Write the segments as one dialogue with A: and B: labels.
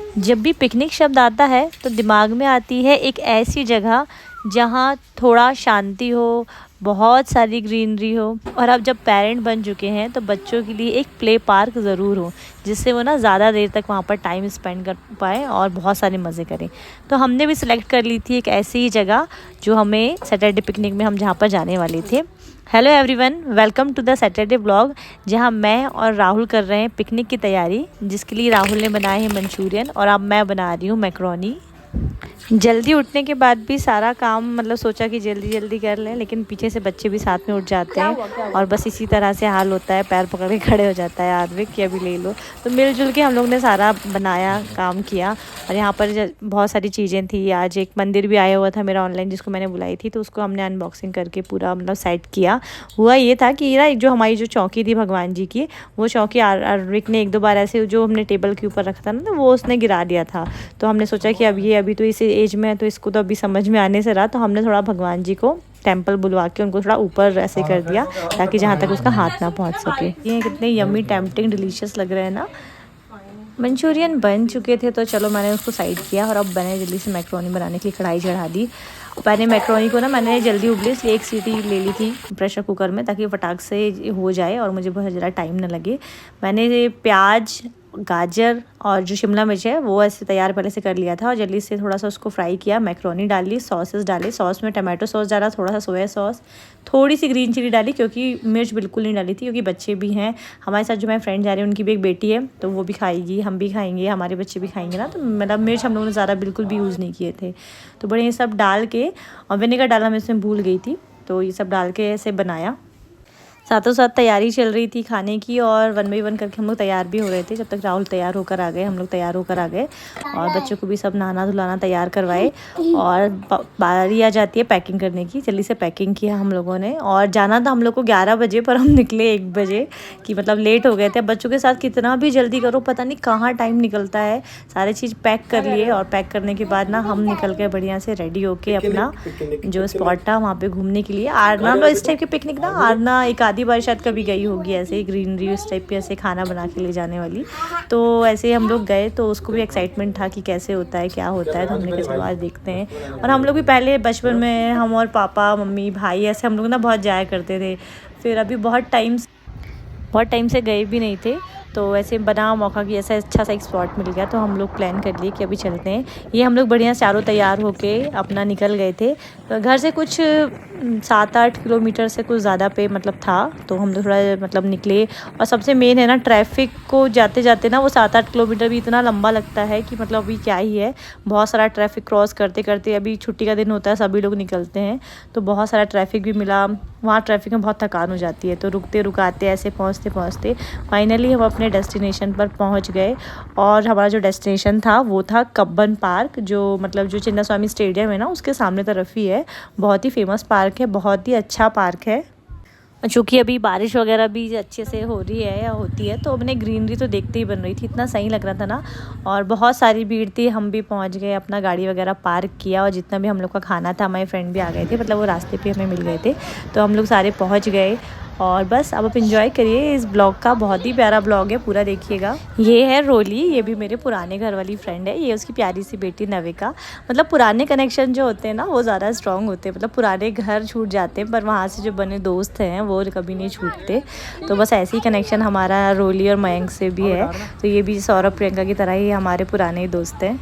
A: जब भी पिकनिक शब्द आता है तो दिमाग में आती है एक ऐसी जगह जहाँ थोड़ा शांति हो, बहुत सारी ग्रीनरी हो। और अब जब पेरेंट बन चुके हैं तो बच्चों के लिए एक प्ले पार्क ज़रूर हो, जिससे वो ना ज़्यादा देर तक वहाँ पर टाइम स्पेंड कर पाएँ और बहुत सारे मज़े करें। तो हमने भी सिलेक्ट कर ली थी एक ऐसी ही जगह जो हमें सैटरडे पिकनिक में हम जहाँ पर जाने वाले थे। Hello everyone, welcome to the Saturday vlog, जहां मैं और राहुल कर रहे हैं पिकनिक की तैयारी, जिसके लिए राहुल ने बनाए हैं मंचूरियन और अब मैं बना रही हूँ मैक्रोनी। जल्दी उठने के बाद भी सारा काम मतलब सोचा कि जल्दी जल्दी कर लें, लेकिन पीछे से बच्चे भी साथ में उठ जाते हैं और बस इसी तरह से हाल होता है, पैर पकड़ के खड़े हो जाता है आदमी कि अभी ले लो। तो मिलजुल के हम लोग ने सारा बनाया, काम किया। और यहाँ पर बहुत सारी चीज़ें थी। आज एक मंदिर भी आया हुआ था मेरा ऑनलाइन, जिसको मैंने बुलाई थी, तो उसको हमने अनबॉक्सिंग करके पूरा मतलब सेट किया। हुआ ये था कि ना जो हमारी जो चौकी थी भगवान जी की, वो चौकी आर्विक ने एक दो बार ऐसे जो हमने टेबल के ऊपर रखा था ना, तो वो उसने गिरा दिया था। तो हमने सोचा कि अभी तो इस एज में है तो इसको तो अभी समझ में आने से रहा, तो हमने थोड़ा भगवान जी को टेंपल बुलवा के उनको थोड़ा ऊपर ऐसे कर दिया ताकि जहाँ तक उसका हाथ ना पहुँच सके। ये कितने यम्मी, टेम्पटिंग, डिलीशियस लग रहे हैं ना। मंचूरियन बन चुके थे तो चलो मैंने उसको साइड किया और अब मैंने जल्दी से मैक्रोनी बनाने के लिए कढ़ाई चढ़ा दी। पहले मैक्रोनी को ना मैंने जल्दी उबली इसलिए एक सीटी ले ली थी प्रेशर कुकर में, ताकि फटाक से हो जाए और मुझे बहुत ज़्यादा टाइम ना लगे। मैंने प्याज, गाजर और जो शिमला मिर्च है वो ऐसे तैयार पहले से कर लिया था और जल्दी से थोड़ा सा उसको फ्राई किया। मैक्रोनी डाली, सॉसेस डाले, सॉस में टमाटो सॉस डाला, थोड़ा सा सोया सॉस, थोड़ी सी ग्रीन चिली डाली क्योंकि मिर्च बिल्कुल नहीं डाली थी, क्योंकि बच्चे भी हैं हमारे साथ। जो मेरे फ्रेंड जा रहे हैं उनकी भी एक बेटी है, तो वो भी खाएगी, हम भी खाएंगे, हमारे बच्चे भी खाएंगे ना, तो मतलब मिर्च हम लोगों ने ज़्यादा बिल्कुल भी यूज़ नहीं किए थे। तो बड़े ये सब डाल के, और विनेगर डालना मैं इसमें भूल गई थी, तो ये सब डाल के ऐसे बनाया। साथों साथ तैयारी चल रही थी खाने की और 1 बाय 1 करके हम लोग तैयार भी हो रहे थे। जब तक राहुल तैयार होकर आ गए, हम लोग तैयार होकर आ गए और बच्चों को भी सब नहाना धुलाना तैयार करवाए। और बारी आ जाती है पैकिंग करने की। जल्दी से पैकिंग किया हम लोगों ने और जाना था हम लोग को 11 बजे, पर हम निकले 1 बजे कि मतलब लेट हो गए थे। बच्चों के साथ कितना भी जल्दी करो पता नहीं कहाँ टाइम निकलता है। सारी चीज़ पैक कर लिए और पैक करने के बाद ना हम निकल गए बढ़िया से रेडी होके अपना जो स्पॉट था वहाँ पे घूमने के लिए। आरना मतलब इस टाइप के पिकनिक ना, आरना एक आधी बार शायद कभी गई होगी ऐसे ही ग्रीनरी इस टाइप पे ऐसे खाना बना के ले जाने वाली। तो ऐसे ही हम लोग गए तो उसको भी एक्साइटमेंट था कि कैसे होता है, क्या होता है। तो हमने कहा चलो आज देखते हैं। और हम लोग भी पहले बचपन में हम और पापा, मम्मी, भाई ऐसे हम लोग ना बहुत जाया करते थे। फिर अभी बहुत टाइम से गए भी नहीं थे, तो ऐसे बना मौका कि ऐसा अच्छा सा एक स्पॉट मिल गया, तो हम लोग प्लान कर लिए कि अभी चलते हैं। ये हम लोग बढ़िया चारों तैयार होके अपना निकल गए थे। तो घर से कुछ 7-8 किलोमीटर से कुछ ज़्यादा पे मतलब था, तो हम लोग थोड़ा मतलब निकले। और सबसे मेन है ना, ट्रैफिक को जाते जाते ना वो 7-8 किलोमीटर भी इतना लंबा लगता है कि मतलब अभी क्या ही है। बहुत सारा ट्रैफिक क्रॉस करते करते, अभी छुट्टी का दिन होता है, सभी लोग निकलते हैं, तो बहुत सारा ट्रैफिक भी मिला। वहाँ ट्रैफिक में बहुत थकान हो जाती है, तो रुकते रुकाते ऐसे पहुँचते पहुँचते फाइनली हम अपने डेस्टिनेशन पर पहुँच गए। और हमारा जो डेस्टिनेशन था वो था कब्बन पार्क, जो मतलब जो चिन्नास्वामी स्टेडियम है ना उसके सामने तरफ ही है। बहुत ही फेमस पार्क है, बहुत ही अच्छा पार्क है। चूँकि अभी बारिश वगैरह भी अच्छे से हो रही है या होती है, तो अपने ग्रीनरी तो देखते ही बन रही थी, इतना सही लग रहा था ना। और बहुत सारी भीड़ थी। हम भी पहुंच गए, अपना गाड़ी वगैरह पार्क किया और जितना भी हम लोग का खाना था, हमारे फ्रेंड भी आ गए थे, मतलब वो रास्ते पे हमें मिल गए थे, तो हम लोग सारे पहुंच गए। और बस अब आप इंजॉय करिए इस ब्लॉग का, बहुत ही प्यारा ब्लॉग है, पूरा देखिएगा। ये है रोली, ये भी मेरे पुराने घर वाली फ्रेंड है, ये उसकी प्यारी सी बेटी नविका। मतलब पुराने कनेक्शन जो होते हैं ना वो ज़्यादा स्ट्रॉन्ग होते हैं, मतलब पुराने घर छूट जाते हैं पर वहाँ से जो बने दोस्त हैं वो कभी नहीं छूटते। तो बस ऐसे ही कनेक्शन हमारा रोली और मयंक से भी है। तो ये भी सौरभ प्रियंका की तरह ही हमारे पुराने दोस्त हैं।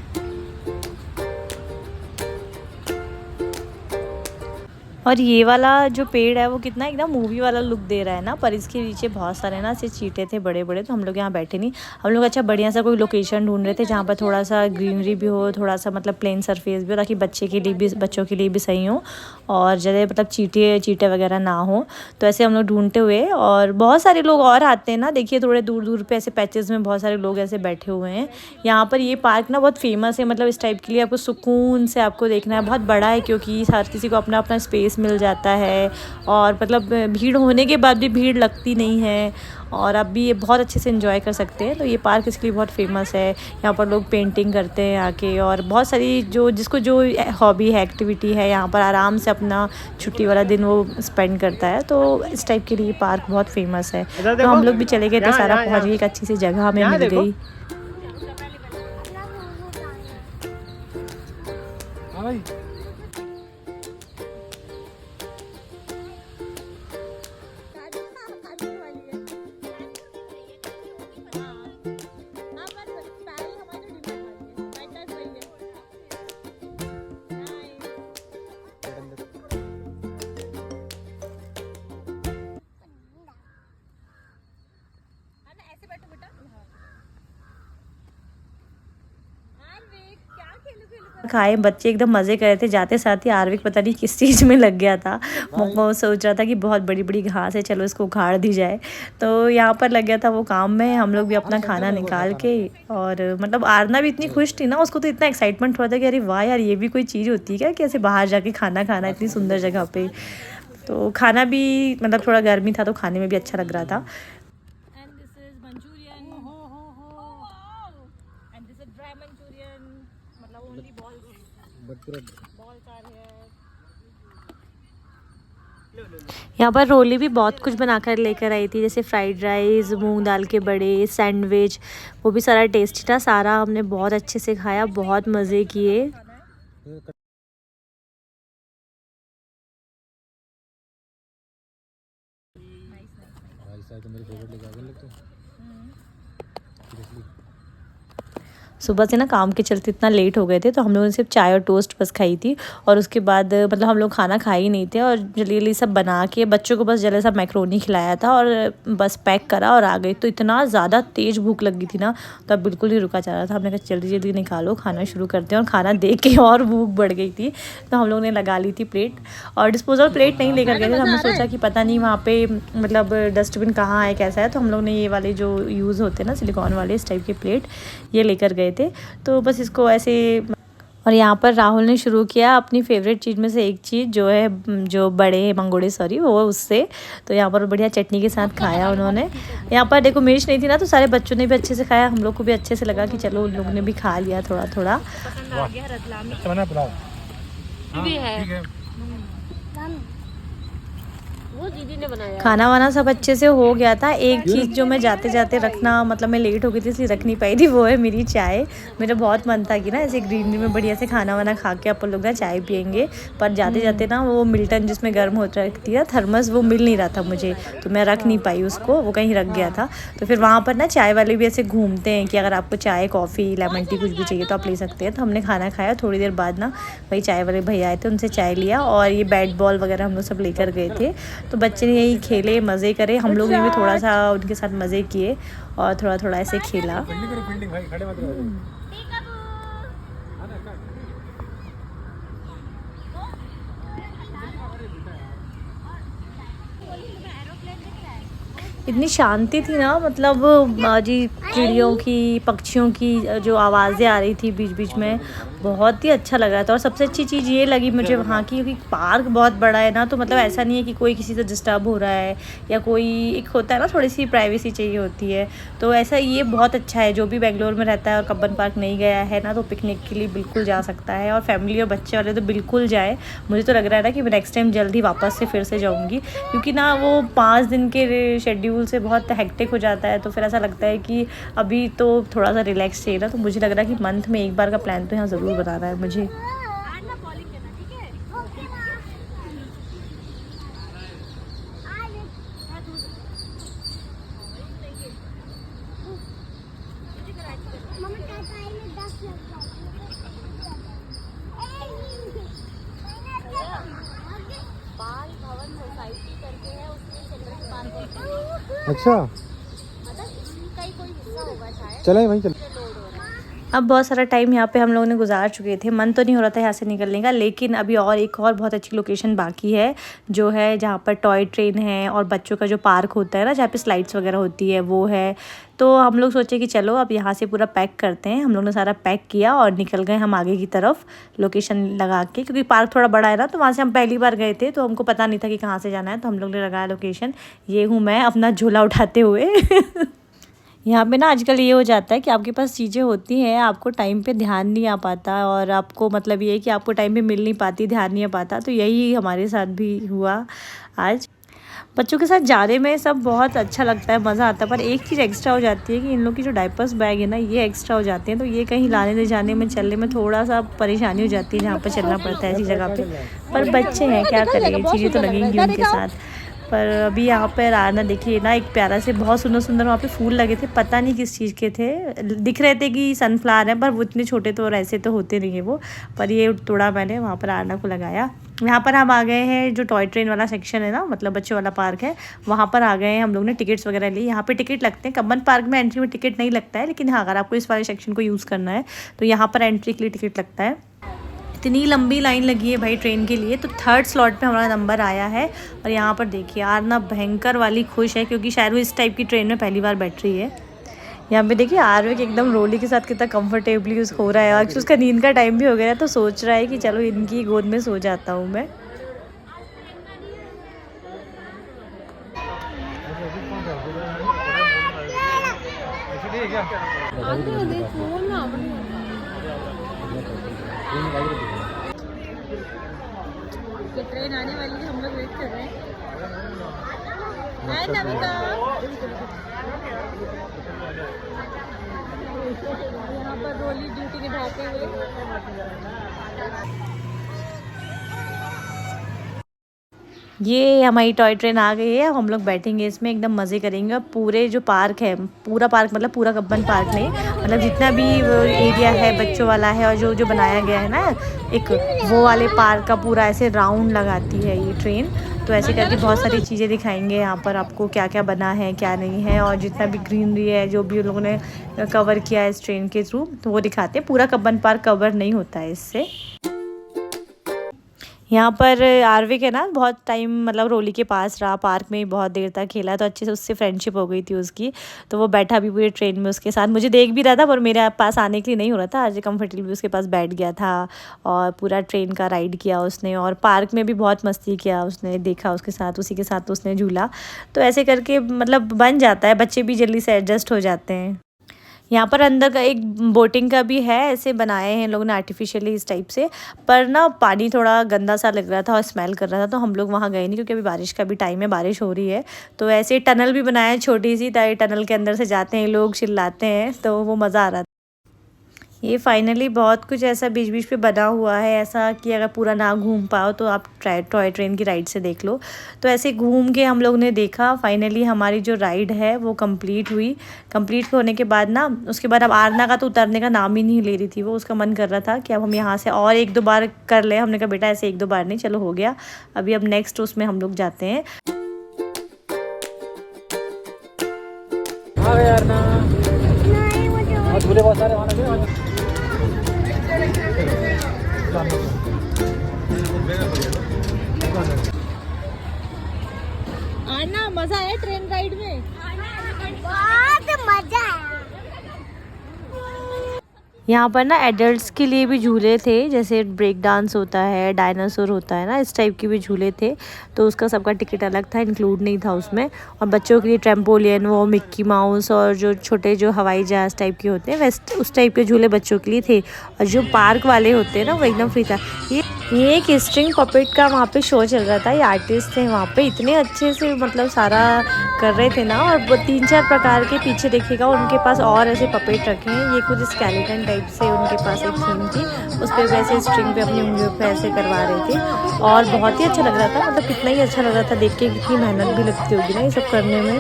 A: और ये वाला जो पेड़ है वो कितना एकदम मूवी वाला लुक दे रहा है ना, पर इसके नीचे बहुत सारे ना ऐसे चींटे थे बड़े बड़े, तो हम लोग यहाँ बैठे नहीं। हम लोग अच्छा बढ़िया सा कोई लोकेशन ढूंढ रहे थे जहाँ पर थोड़ा सा ग्रीनरी भी हो, थोड़ा सा मतलब प्लेन सरफेस भी हो, ताकि बच्चों के लिए भी सही हो और ज़्यादा मतलब चींटे वगैरह ना हो। तो ऐसे हम लोग ढूंढते हुए, और बहुत सारे लोग और आते हैं ना, देखिए थोड़े दूर दूर पे ऐसे पैचेस में बहुत सारे लोग ऐसे बैठे हुए हैं। यहाँ पर ये पार्क ना बहुत फेमस है, मतलब इस टाइप के लिए आपको सुकून से आपको देखना है। बहुत बड़ा है क्योंकि हर किसी को अपना अपना स्पेस मिल जाता है और मतलब भीड़ होने के बाद भी भीड़ लगती नहीं है, और आप भी ये बहुत अच्छे से एंजॉय कर सकते हैं। तो ये पार्क इसके लिए बहुत फेमस है। यहाँ पर लोग पेंटिंग करते हैं आके, और बहुत सारी जिसको जो हॉबी है, एक्टिविटी है, यहाँ पर आराम से अपना छुट्टी वाला दिन वो स्पेंड करता है। तो इस टाइप के लिए पार्क बहुत फेमस है। तो हम लोग भी चले गए थे, सारा पहुँच गए, एक अच्छी सी जगह हमें मिल गई।
B: भाई।
A: खाए बच्चे एकदम मज़े कर रहे थे। जाते साथ ही आर्विक पता नहीं किस चीज़ में लग गया था। वो सोच रहा था कि बहुत बड़ी बड़ी घास है, चलो इसको उखाड़ दी जाए। तो यहाँ पर लग गया था वो काम में। हम लोग भी अपना खाना निकाल के, और मतलब आरना भी इतनी खुश थी ना, उसको तो इतना एक्साइटमेंट हुआ था कि अरे वाह यार, ये भी कोई चीज़ होती है क्या कि ऐसे बाहर जाके खाना खाना इतनी सुंदर जगह पे। तो खाना भी मतलब थोड़ा गर्मी था तो खाने में भी अच्छा लग रहा था। यहाँ पर रोली भी बहुत कुछ बनाकर लेकर आई थी, जैसे फ्राइड राइस, मूंग दाल के बड़े, सैंडविच। वो भी सारा टेस्टी था, सारा हमने बहुत अच्छे से खाया, बहुत मज़े किए। सुबह से ना काम के चलते इतना लेट हो गए थे, तो हम लोगों ने सिर्फ चाय और टोस्ट बस खाई थी। और उसके बाद मतलब हम लोग खाना खा ही नहीं थे, और जल्दी जल्दी सब बना के बच्चों को बस जल्दी सा मैक्रोनी खिलाया था और बस पैक करा और आ गई। तो इतना ज़्यादा तेज़ भूख लगी थी ना, तो अब बिल्कुल ही रुका जा रहा था। हमने कहा जल्दी जल्दी निकालो, खाना शुरू करते हैं। और खाना देख के और भूख बढ़ गई थी, तो हम लोग ने लगा ली थी प्लेट। और डिस्पोजल प्लेट नहीं लेकर गए थे, हमने सोचा कि पता नहीं वहाँ पर मतलब डस्टबिन कहाँ है, कैसा है। तो हम लोग ने ये वाले जो यूज़ होते हैं ना सिलिकॉन वाले, इस टाइप के प्लेट ये लेकर गए थे। तो बस इसको ऐसे। और यहाँ पर राहुल ने शुरू किया अपनी फेवरेट चीज़ में से एक चीज़, जो है जो बड़े मंगोड़े सॉरी वो उससे। तो यहाँ पर बढ़िया चटनी के साथ खाया उन्होंने। यहाँ पर देखो मिर्च नहीं थी ना, तो सारे बच्चों ने भी अच्छे से खाया, हम लोग को भी अच्छे से लगा कि चलो उन लोगों ने भी खा लिया थोड़ा थोड़ा। वो दीदी ने बनाया। खाना वाना सब अच्छे से हो गया था। एक चीज़ जो मैं जाते जाते रखना, मतलब मैं लेट हो गई थी इसलिए रख नहीं पाई थी, वो है मेरी चाय। मेरा बहुत मन था कि ना ऐसे ग्रीनरी में बढ़िया से खाना वाना खा के अपन लोग ना चाय पियेंगे। पर जाते जाते ना वो मिल्टन जिसमें गर्म होता रखती है थर्मस, वो मिल नहीं रहा था मुझे, तो मैं रख नहीं पाई उसको, वो कहीं रख गया था। तो फिर वहाँ पर ना चाय वाले भी ऐसे घूमते हैं कि अगर आपको चाय, कॉफ़ी, लेमन टी कुछ भी चाहिए तो आप ले सकते हैं। तो हमने खाना खाया, थोड़ी देर बाद ना वही चाय वाले भैया आए थे, उनसे चाय लिया। और ये बैट बॉल वगैरह हम लोग सब लेकर गए थे। तो बच्चे ने यही खेले, मज़े करे, हम लोग ने भी थोड़ा सा उनके साथ मज़े किए और थोड़ा थोड़ा ऐसे खेला। इतनी शांति थी ना, मतलब जी चिड़ियों की, पक्षियों की जो आवाज़ें आ रही थी बीच बीच में, बहुत ही अच्छा लग रहा था। और सबसे अच्छी चीज़ ये लगी मुझे वहाँ की, क्योंकि पार्क बहुत बड़ा है ना, तो मतलब ऐसा नहीं है कि कोई किसी से डिस्टर्ब हो रहा है, या कोई एक होता है ना थोड़ी सी प्राइवेसी चाहिए होती है, तो ऐसा ये बहुत अच्छा है। जो भी बेंगलोर में रहता है और कब्बन पार्क नहीं गया है ना, तो पिकनिक के लिए बिल्कुल जा सकता है। और फैमिली और बच्चे वाले तो बिल्कुल जाए। मुझे तो लग रहा है ना कि मैं नेक्स्ट टाइम जल्दी वापस से फिर से जाऊँगी, क्योंकि ना वो 5 दिन के शेड्यूल से बहुत हेक्टिक हो जाता है। तो फिर ऐसा लगता है कि अभी तो थोड़ा सा रिलैक्स चाहिए ना, तो मुझे लग रहा है कि मंथ में एक बार का प्लान तो यहाँ ज़रूर बनाना है मुझे।
B: अच्छा चले वहीं चले।
A: अब बहुत सारा टाइम यहाँ पे हम लोगों ने गुजार चुके थे, मन तो नहीं हो रहा था यहाँ से निकलने का, लेकिन अभी और एक और बहुत अच्छी लोकेशन बाकी है, जो है जहाँ पर टॉय ट्रेन है और बच्चों का जो पार्क होता है ना, जहाँ पे स्लाइड्स वगैरह होती है, वो है। तो हम लोग सोचे कि चलो अब यहाँ से पूरा पैक करते हैं। हम लोग ने सारा पैक किया और निकल गए हम आगे की तरफ लोकेशन लगा के, क्योंकि पार्क थोड़ा बड़ा है ना, तो वहाँ से हम पहली बार गए थे, तो हमको पता नहीं था कि कहाँ से जाना है। तो हम लोग ने लगाया लोकेशन। ये हूँ मैं अपना झोला उठाते हुए। यहाँ पे ना आजकल ये हो जाता है कि आपके पास चीज़ें होती हैं, आपको टाइम पे ध्यान नहीं आ पाता, और आपको मतलब ये है कि आपको टाइम पे मिल नहीं पाती, ध्यान नहीं आ पाता। तो यही हमारे साथ भी हुआ आज। बच्चों के साथ जाने में सब बहुत अच्छा लगता है, मज़ा आता है। पर एक चीज़ एक्स्ट्रा हो जाती है कि इन लोग की जो डायपर्स बैग है ना, ये एक्स्ट्रा हो जाते हैं। तो ये कहीं लाने ले जाने में, चलने में थोड़ा सा परेशानी हो जाती है, जहाँ पर चलना पड़ता है ऐसी जगह पे। पर बच्चे हैं, क्या करें, चीज़ें तो लगेंगी उनके साथ। पर अभी यहाँ पर आना देखिए ना, एक प्यारा से बहुत सुंदर सुंदर वहाँ पे फूल लगे थे, पता नहीं किस चीज़ के थे। दिख रहे थे कि सनफ्लावर है, पर वो इतने छोटे तो और ऐसे तो होते नहीं है वो। पर ये तोड़ा मैंने, वहाँ पर आरना को लगाया। यहाँ पर हम आ गए हैं, जो टॉय ट्रेन वाला सेक्शन है ना, मतलब बच्चों वाला पार्क है, वहाँ पर आ गए हैं। हम लोग ने टिकट्स वगैरह ली। यहाँ पे टिकट लगते हैं, कब्बन पार्क में एंट्री में टिकट नहीं लगता है, लेकिन हाँ, अगर आपको इस वाले सेक्शन को यूज़ करना है तो यहाँ पर एंट्री के लिए टिकट लगता है। इतनी लंबी लाइन लगी है भाई ट्रेन के लिए। तो 3rd स्लॉट पे हमारा नंबर आया है। और यहाँ पर देखिए आरना भयंकर वाली खुश है, क्योंकि शायद वो इस टाइप की ट्रेन में पहली बार बैठ रही है। यहाँ पे देखिए आरवे एकदम रोली के साथ कितना कंफर्टेबली हो रहा है। और उसका नींद का टाइम भी हो गया है, तो सोच रहा है कि चलो इनकी गोद में सो जाता हूँ मैं। ट्रेन आने वाली है, हम लोग वेट कर रहे हैं। हाय नमिका, यहाँ पर रोली ड्यूटी निभाते हुए। ये हमारी टॉय ट्रेन आ गई है, हम लोग बैठेंगे इसमें, एकदम मज़े करेंगे। और पूरे जो पार्क है, पूरा पार्क मतलब पूरा कब्बन पार्क नहीं, मतलब जितना भी एरिया है बच्चों वाला है, और जो जो बनाया गया है ना एक, वो वाले पार्क का पूरा ऐसे राउंड लगाती है ये ट्रेन। तो ऐसे करके बहुत सारी चीज़ें दिखाएंगे यहाँ पर आपको, क्या क्या बना है क्या नहीं है, और जितना भी ग्रीनरी है जो भी उन लोगों ने कवर किया है इस ट्रेन के थ्रू, तो वो दिखाते हैं। पूरा कब्बन पार्क कवर नहीं होता है इससे। यहाँ पर आरविक है ना, बहुत टाइम मतलब रोली के पास रहा, पार्क में बहुत देर तक खेला, तो अच्छे से उससे फ्रेंडशिप हो गई थी उसकी। तो वो बैठा भी पूरे ट्रेन में उसके साथ, मुझे देख भी रहा था, पर मेरे पास आने के लिए नहीं हो रहा था। आज कंफर्टेबली उसके पास बैठ गया था और पूरा ट्रेन का राइड किया उसने। और पार्क में भी बहुत मस्ती किया उसने, देखा उसके साथ, उसी के साथ उसने झूला। तो ऐसे करके मतलब बन जाता है, बच्चे भी जल्दी से एडजस्ट हो जाते हैं। यहाँ पर अंदर का एक बोटिंग का भी है, ऐसे बनाए हैं लोगों ने आर्टिफिशियली इस टाइप से। पर ना पानी थोड़ा गंदा सा लग रहा था और स्मेल कर रहा था, तो हम लोग वहाँ गए नहीं, क्योंकि अभी बारिश का भी टाइम है, बारिश हो रही है। तो ऐसे टनल भी बनाया है छोटी सी, टनल के अंदर से जाते हैं लोग, चिल्लाते हैं, तो वो मज़ा आ रहा था। ये फाइनली बहुत कुछ ऐसा बीच बीच पे बना हुआ है, ऐसा कि अगर पूरा ना घूम पाओ तो आप टॉय ट्रेन की राइड से देख लो। तो ऐसे घूम के हम लोग ने देखा, फाइनली हमारी जो राइड है वो कंप्लीट हुई। कंप्लीट होने के बाद ना, उसके बाद अब आरना का तो उतरने का नाम ही नहीं ले रही थी वो, उसका मन कर रहा था कि अब हम यहाँ से और 1-2 बार कर ले। हमने कहा बेटा ऐसे 1-2 बार नहीं, चलो हो गया अभी, अब नेक्स्ट उसमें हम लोग जाते हैं। आना मजा आया ट्रेन राइड में, बहुत मजा आया। यहाँ पर ना एडल्ट्स के लिए भी झूले थे, जैसे ब्रेक डांस होता है, डायनासोर होता है ना, इस टाइप के भी झूले थे। तो उसका सबका टिकट अलग था, इंक्लूड नहीं था उसमें। और बच्चों के लिए ट्रैम्पोलियन, वो मिक्की माउस और जो छोटे जो हवाई जहाज टाइप के होते हैं, वैसे उस टाइप के झूले बच्चों के लिए थे। और जो पार्क वाले होते हैं ना, वो एकदम फ्री था। ये एक स्ट्रिंग पपेट का वहाँ पे शो चल रहा था, ये आर्टिस्ट थे वहाँ पे, इतने अच्छे से मतलब सारा कर रहे थे ना। और 3-4 प्रकार के पीछे देखिएगा उनके पास और ऐसे पपेट रखे हैं। ये कुछ स्केलेटन टाइप से उनके पास एक थीम थी, उस पर वैसे स्ट्रिंग पे अपनी उंगलियों पे ऐसे करवा रहे थे। और बहुत ही अच्छा लग रहा था, मतलब कितना ही अच्छा लग रहा था देख के, कितनी मेहनत भी लगती होगी ना ये सब करने में।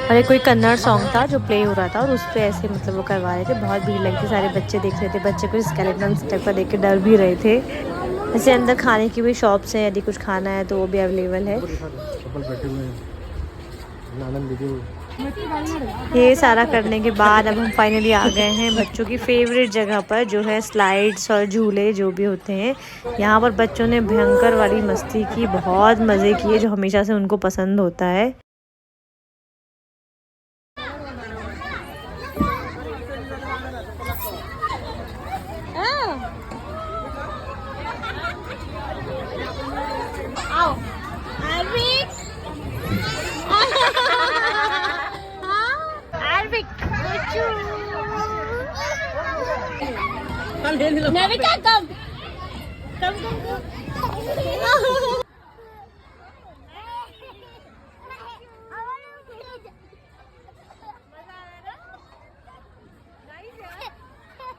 A: और एक कोई कन्नड़ सॉन्ग था जो प्ले हो रहा था, और उस पर ऐसे मतलब वो करवा रहे थे। बहुत भीड़ लगी थी, सारे बच्चे देख रहे थे, बच्चे को स्केलेटन टाइप का देख के डर भी रहे थे। ऐसे अंदर खाने की भी शॉप्स हैं, यदि कुछ खाना है तो वो भी अवेलेबल है। ये सारा करने के बाद अब हम फाइनली आ गए हैं बच्चों की फेवरेट जगह पर, जो है स्लाइड्स और झूले जो भी होते हैं। यहाँ पर बच्चों ने भयंकर वाली मस्ती की, बहुत मज़े किए, जो हमेशा से उनको पसंद होता है। नविका कम कम कम कम।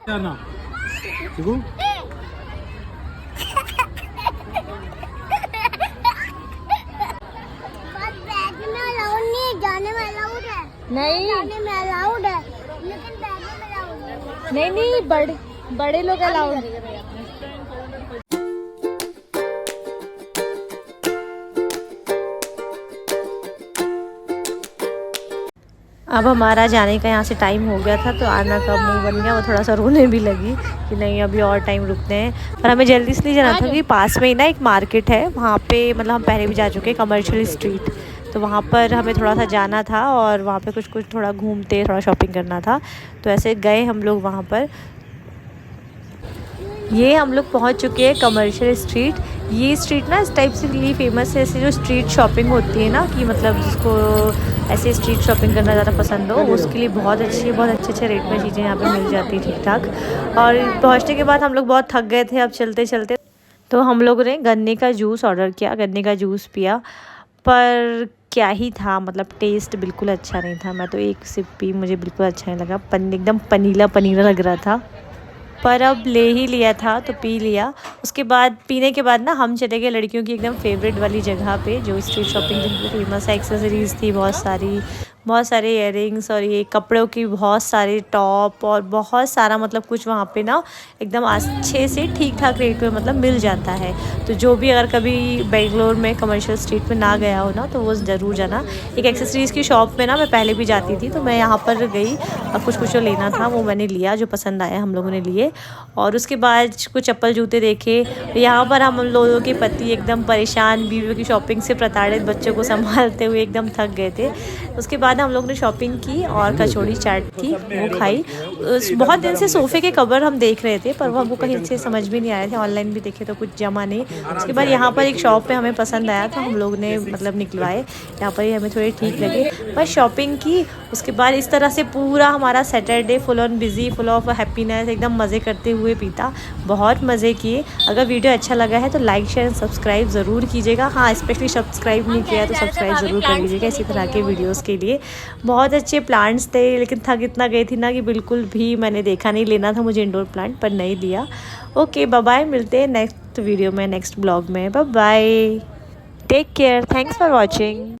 B: ना चिकू
C: जाने में अलाउड है,
A: नहीं
C: जाने में अलाउड है, लेकिन बैठने में अलाउड नहीं।
A: नहीं बड़े लोग अलाउड। अब हमारा जाने का यहाँ से टाइम हो गया था, तो आना का मुंह बन गया, वो थोड़ा सा रोने भी लगी कि नहीं अभी और टाइम रुकते हैं। पर हमें जल्दी इसलिए जाना था कि पास में ही ना एक मार्केट है, वहाँ पे मतलब हम पहले भी जा चुके हैं, कमर्शियल स्ट्रीट, तो वहाँ पर हमें थोड़ा सा जाना था और वहाँ पे कुछ थोड़ा घूमते थोड़ा शॉपिंग करना था, तो ऐसे गए हम लोग वहाँ पर। ये हम लोग पहुँच चुके हैं कमर्शियल स्ट्रीट। ये स्ट्रीट ना इस टाइप से लिए फेमस है, ऐसे जो स्ट्रीट शॉपिंग होती है ना, कि मतलब जिसको ऐसे स्ट्रीट शॉपिंग करना ज़्यादा पसंद हो उसके लिए बहुत अच्छे रेट में चीज़ें यहाँ पे मिल जाती है ठीक ठाक। और पहुँचने के बाद हम लोग बहुत थक गए थे अब चलते चलते, तो हम लोगों ने गन्ने का जूस ऑर्डर किया, गन्ने का जूस पिया, पर क्या ही था, मतलब टेस्ट बिल्कुल अच्छा नहीं था। मैं तो एक सिप पी, मुझे बिल्कुल अच्छा नहीं लगा, एकदम पनीला लग रहा था, पर अब ले ही लिया था तो पी लिया। उसके बाद पीने के बाद ना हम चले गए लड़कियों की एकदम फेवरेट वाली जगह पे, जो स्ट्रीट शॉपिंग जिनकी फेमस है, एक्सेसरीज़ थी बहुत सारे इयररिंग्स और ये कपड़ों की बहुत सारे टॉप और बहुत सारा मतलब कुछ वहाँ पे ना एकदम अच्छे से ठीक ठाक रेट पे मतलब मिल जाता है। तो जो भी अगर कभी बेंगलोर में कमर्शियल स्ट्रीट में ना गया हो ना, तो वो ज़रूर जाना। एक एक्सेसरीज़ की शॉप में ना मैं पहले भी जाती थी, तो मैं यहाँ पर गई और कुछ जो लेना था वो मैंने लिया, जो पसंद आया हम लोगों ने लिए। और उसके बाद कुछ चप्पल जूते देखे। यहाँ पर हम लोगों के पति एकदम परेशान, बीवियों की शॉपिंग से प्रताड़ित, बच्चों को संभालते हुए एकदम थक गए थे। उसके बाद हम लोग ने शॉपिंग की और कचौड़ी चाट थी वो खाई। बहुत दिन से सोफ़े के कवर हम देख रहे थे, पर वो हमको कहीं से समझ भी नहीं आ रहे थे, ऑनलाइन भी देखे तो कुछ जमा नहीं। उसके बाद यहाँ पर एक शॉप पे हमें पसंद आया था, हम लोग ने मतलब निकलवाए, यहाँ पर ही हमें थोड़े ठीक लगे, बस शॉपिंग की। उसके बाद इस तरह से पूरा हमारा Saturday full on busy, full of happiness, एकदम मज़े करते हुए बीता, बहुत मज़े किए। अगर वीडियो अच्छा लगा है तो लाइक शेयर सब्सक्राइब ज़रूर कीजिएगा। हाँ, स्पेशली सब्सक्राइब नहीं किया तो सब्सक्राइब ज़रूर कर लीजिएगा इसी तरह के वीडियोज़ के लिए। बहुत अच्छे प्लांट्स थे, लेकिन थक इतना गई थी ना कि बिल्कुल भी मैंने देखा नहीं, लेना था मुझे इंडोर प्लांट पर नहीं लिया। ओके बाय बाय, मिलते हैं नेक्स्ट वीडियो में, नेक्स्ट ब्लॉग में। Bye bye, take care, thanks for watching.